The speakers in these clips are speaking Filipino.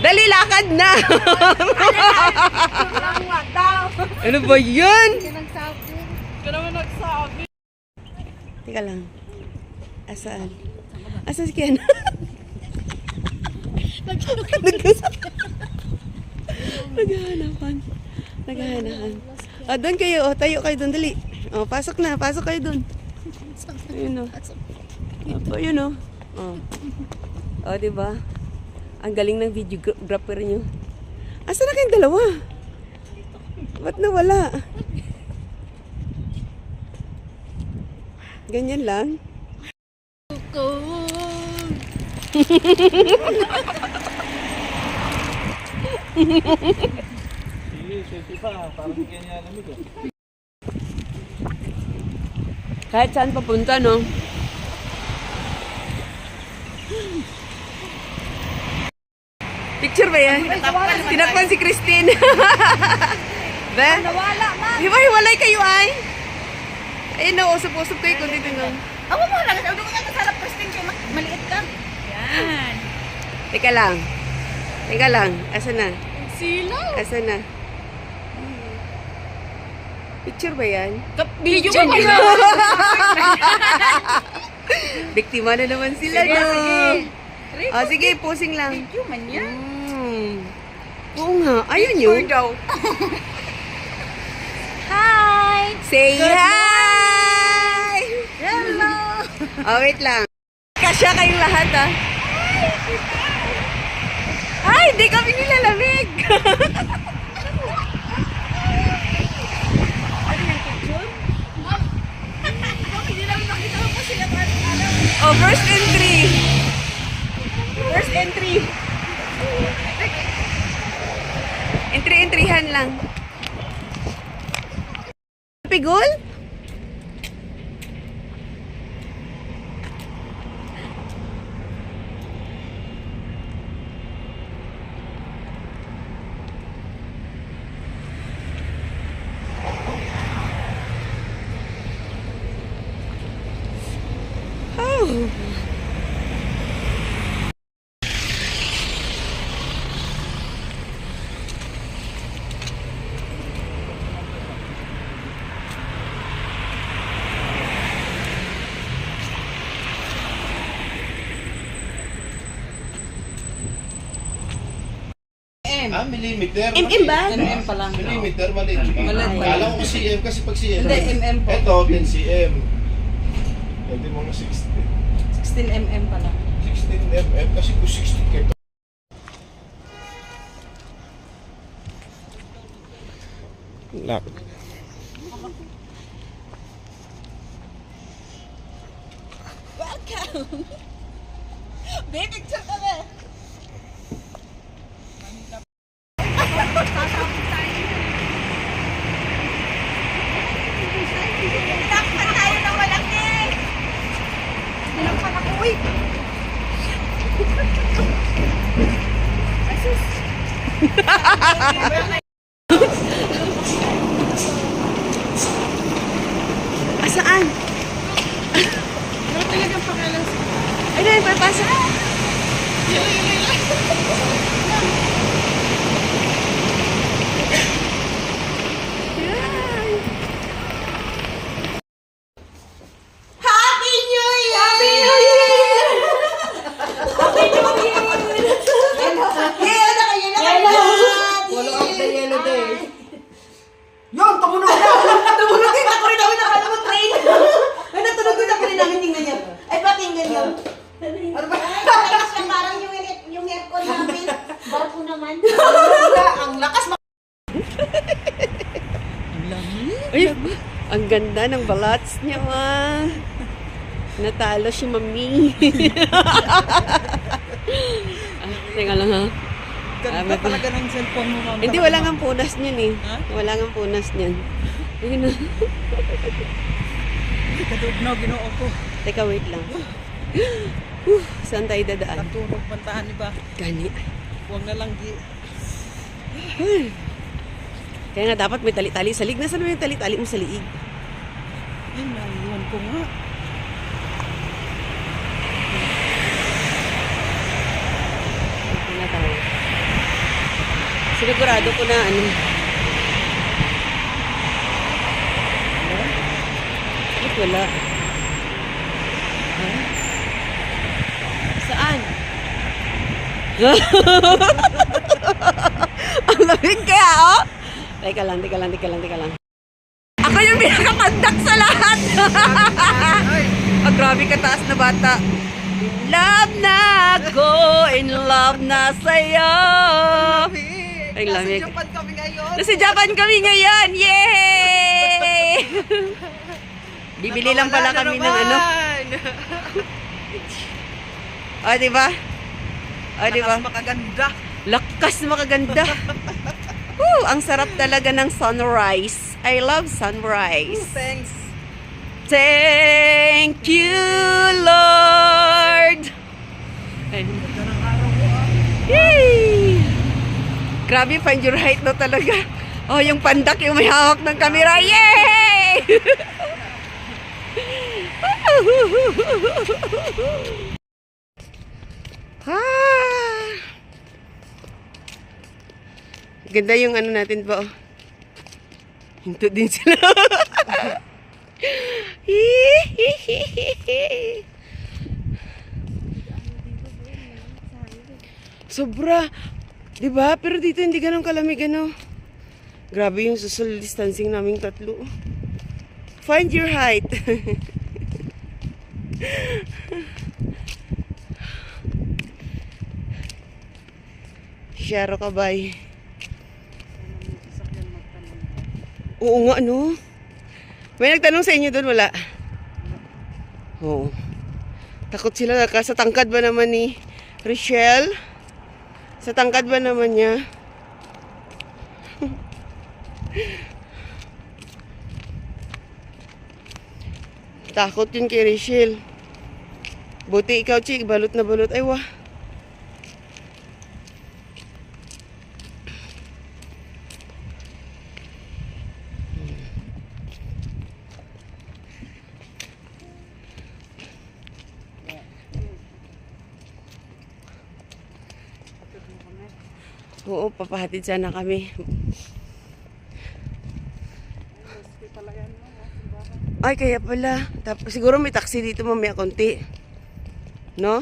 Dali, lakad na. Ano ba yun? Ka naman nagsabi. Teka lang. Asaan? Asaan si Ken? Naghahanapan. Naghahanapan. Doon kayo. Tayo kayo doon. Dali. Pasok na. Pasok kayo doon. Ayun o. Ayun o. Diba? Ang galing ng videographer nyo. Asa na kayong dalawa? Ba't nawala? Ganyan lang? Sige, safety pa. Parang hindi kanya alamig eh. Kahit saan papunta, no? Picture ba yan? Tinakpan si Christine. Be? Nawala man. Hiwa-hiwalay kayo ay? Ayun na, usap-usap kayo kung dito nga. Ako mo lang. Sabi ko nga masarap Christine kayo. Maliit ka. Yan. Teka lang. Teka lang. Asa na? Silaw. Asa na? Picture ba yan? Video mo ba? Biktima na naman sila. Sige, no? sige. Sige, posing lang. Video man yan. Oo nga. Ayun yun. daw. Hi! Say Good hi! Hello! Wait lang. Kasya kayong lahat, ah. Ay, hindi kami nilalamig. Ano yung picture? Hindi namin makita mo sila First entry. First entry. Entry-entryhan lang. Pigol? Oh. Millimeter. Ba? MM pa lang. Millimeter, maliit. Maliit. Kala ko cm kasi pag cm. Hindi, mm po. Ito, 10 cm. Pwede mga 16. 16 mm pa lang. 16 mm kasi kung 60 kito. Lock. Welcome! Baby, picture ka ba? Tinakpan tayo ng malaki! Tinakpan ako, uy! Asus! Asaan? Ano talagang pangalan sa... Ay, dahil papasok. Happy New Year! Happy New Year! Happy New Year! Yellow na kayo na kayo! Follow up the yellow day. Yun! Tumunog na! Tumunog din! Ako rin namin nakala mo train! Ay, natunog din ako rin namin tingnan niya. Ay, patinggan yun. Ano ba? Parang yung aircon namin. Barko naman. Ang lakas mo. Ay, ang ganda ng balats niya, ma. Natalo si Mami. Teka lang, ha? Ganda talaga ng cellphone mo, ma'am. Hindi, wala nga punas niyan, eh. Ha? Wala nga punas niyan. Ayun na. Kadugnaw, ginoo ko. Teka, wait lang. Saan tayo dadaan? Naturog pantahan, iba. Gani. Huwag na lang Kaya nga dapat may tali-tali sa liig. Nasaan mo yung tali-tali mo sa liig? Ay, naiwan ko nga. Sinigurado ko na ano. Bakit wala? Ha? Saan? Ang lamig kaya, oh! Teka lang. Ako yung pinakakandak sa lahat! Oh, grabe kataas na bata. In love na ako, in love na sa'yo. Ay, lamig. Nasa Japan kami ngayon. Nasa Japan kami ngayon! Yay! Bibili lang pala kami ng ano. O, diba? O, diba? Makaganda. Lakas makaganda. Woo, ang sarap talaga ng sunrise. I love sunrise. Thanks. Thank you, Lord. Yay! Grabe, find your height no talaga. Oh, yung pandak yung may hawak ng camera. Yay! Ah! Ganda yung ano natin ba? Oh. Hinto din sila. Sobra. Diba? Pero dito hindi ganun kalamig, ano? Grabe yung social distancing naming tatlo. Find your height. Sharo ka, bay. Oo nga, ano? May nagtanong sa inyo doon, wala? Oo. Takot sila sa tangkad ba naman ni Richelle? Sa tangkad ba naman niya? Takot yun kay Richelle. Buti ikaw, Chik, balot na balot. Ay, wah. Oo, papahatid sana kami. Ay, kaya pala. Tapos siguro may taxi dito mamaya konti. No?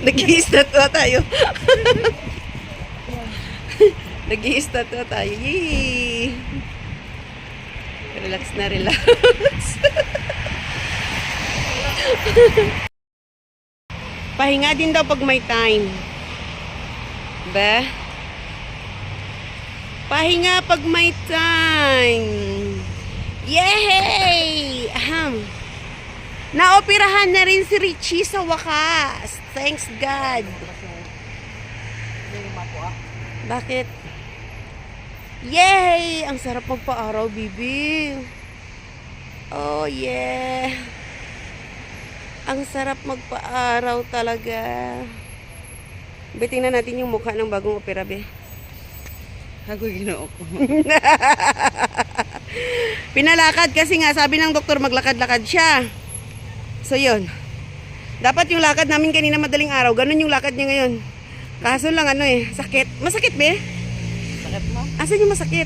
Nag-i-statwa tayo. Nag-i-statwa tayo. Yee! Relax na, relax. Pahinga din daw pag may time. Ba? Pahinga pag may time. Yay! Aham. Naoperahan na rin si Richie sa wakas. Thanks God. Bakit? Yay! Ang sarap magpa-araw, bibi. Oh, yeah. Ang sarap magpa-araw talaga. Be, tingnan natin yung mukha ng bagong opera, be. Agoy, ginoo ko. Pinalakad kasi nga, sabi ng doktor, maglakad-lakad siya. So, yun. Dapat yung lakad namin kanina madaling araw, ganun yung lakad niya ngayon. Kaso lang, ano eh, sakit. Masakit, be? Sakit mo? Asan yung masakit?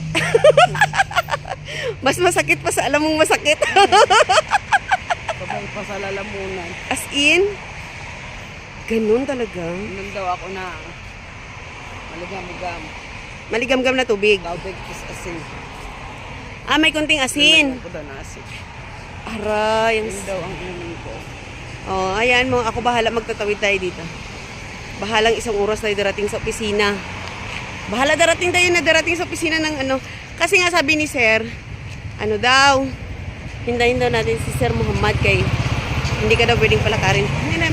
Mas masakit pa sa alam mong masakit. Sabay pa sa lalamunan. As in? Ganun talaga? Nung daw ako na maligam-ligam. Maligam-gam na tubig. Tawag is asin. Ah, may konting asin. Nalagyan ko daw na asin. Aray. Yun daw ang inumin ko. Oh, ayan mo. Ako bahala magtatawid tayo dito. Bahalang isang oras tayo darating sa opisina. Bahala darating tayo na darating sa opisina ng ano. Kasi nga sabi ni Sir, ano daw, hintayin daw natin si Sir Muhammad kay hindi ka daw pwedeng palakarin. Hindi na,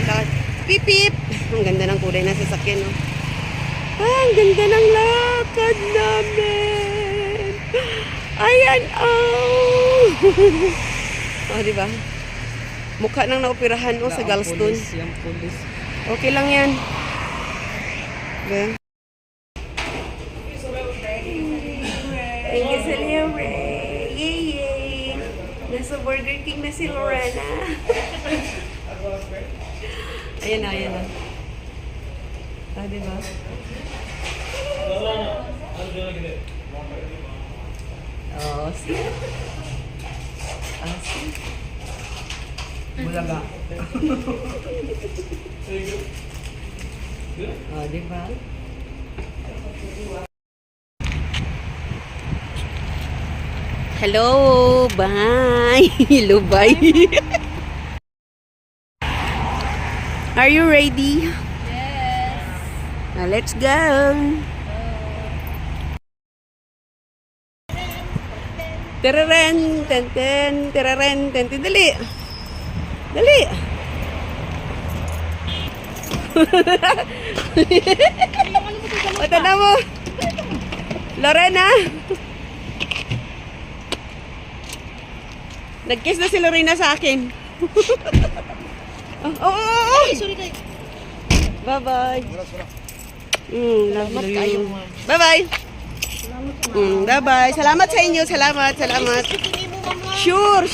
lakad. Pip, pip. Ang ganda ng kulay ng sasakyan, no? Ah, ang ganda ng lakad namin. Ayan, oh. Oh, di ba? Mukha nang naoperahan, oh, sa gallstone. Yung pulis. Okay lang yan. Okay. Thank you, celebrate. Yay, yay. Nasa Burger King na si Lorena. Ayan na, ayan na. Ah, di ba? Oh, see? Ah, see? Bulaga. Oh, di ba? Hello, bye. Hello, bye. Are you ready? Yes. Now, let's go. Tereren, ten, ten, tereren, ten, ten. Dali. Dali. O, tanda mo. Lorena. Nag-kiss na si Lorena sa akin. Oh. Sorry kayo. Bye-bye. Love Salamat you. kayo, ma'am. Bye-bye. Bye-bye. Salamat sa inyo. Salamat. Hindi mo, mama. Sure.